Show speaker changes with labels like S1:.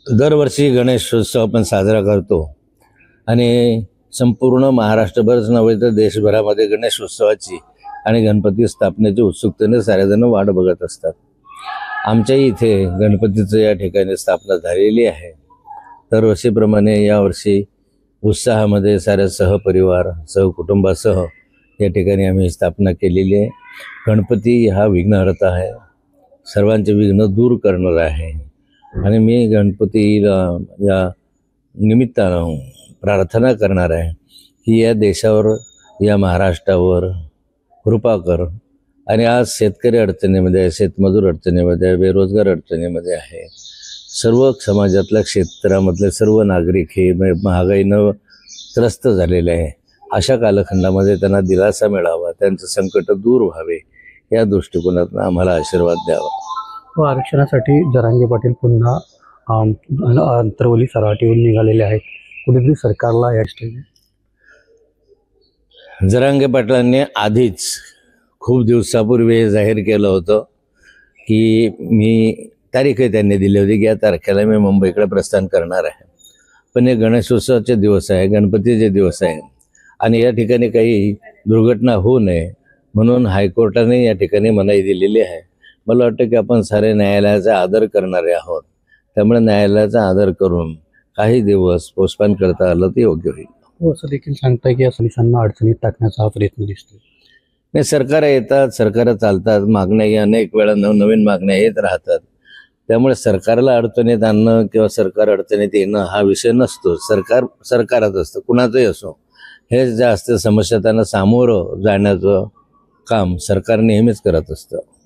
S1: दरवर्षी गणेशोत्सव आपण साजरा करतो आणि संपूर्ण महाराष्ट्रभरच नव्हे तर देशभरामध्ये गणेशोत्सवाची आणि गणपती स्थापनेची उत्सुकतेने सारेजण वाट बघत असतात। आमच्या इथे गणपतीचं या ठिकाणी स्थापना झालेली आहे। दरवर्षीप्रमाणे यावर्षी उत्साहामध्ये साऱ्या सहपरिवार सहकुटुंबासह या ठिकाणी आम्ही स्थापना केलेली आहे। गणपती हा विघ्नहर्ता आहे, सर्वांचे विघ्न दूर करणारा आहे आणि मी गणपतीला या निमित्तानं प्रार्थना करणार आहे की या देशावर या महाराष्ट्रावर कृपा कर। आणि आज शेतकरी अडचणीमध्ये आहे, शेतमजूर अडचणीमध्ये आहे, बेरोजगार अडचणीमध्ये आहे, सर्व समाजातल्या क्षेत्रामधले सर्व नागरिक हे महागाईनं त्रस्त झालेले आहे। अशा कालखंडामध्ये त्यांना दिलासा मिळावा, त्यांचं संकट दूर व्हावे या दृष्टिकोनातून आम्हाला आशीर्वाद द्यावा।
S2: व आरक्षणासाठी जरांगे पाटील पुन्हा अंतरवली सराटीवर निघालेले आहेत। कुठेतरी सरकारला या
S1: जरांगे पाटलांनी आधीच खूप दिवसापूर्वी हे जाहीर केलं होतं की मी तारीखही त्यांनी दिली होती की या तारखेला मी मुंबईकडे प्रस्थान करणार आहे। पण हे गणेशोत्सवाचे दिवस आहे, गणपतीचे दिवस आहे आणि या ठिकाणी काही दुर्घटना होऊ नये म्हणून हायकोर्टाने या ठिकाणी मनाई दिलेली आहे। मला वाटतं की आपण सारे न्यायालयाचा आदर करणारे आहोत, त्यामुळे न्यायालयाचा आदर करून काही दिवस पोस्टपोन करता आलं तर योग्य होईल।
S2: असं देखील सांगताय की या पोलिसांना अडचणीत टाकण्याचा हा प्रयत्न दिसतो।
S1: नाही, सरकार येतात, सरकार चालतात, मागण्या अनेक वेळा नवनवीन मागण्या येत राहतात, त्यामुळे सरकारला अडचणीत आणणं किंवा सरकार अडचणीत येणं हा विषय नसतो। सरकारच असतं, कुणाचंही असो। हे जास्त समस्या त्यांना सामोरं जाण्याचं काम सरकार नेहमीच करत असतं।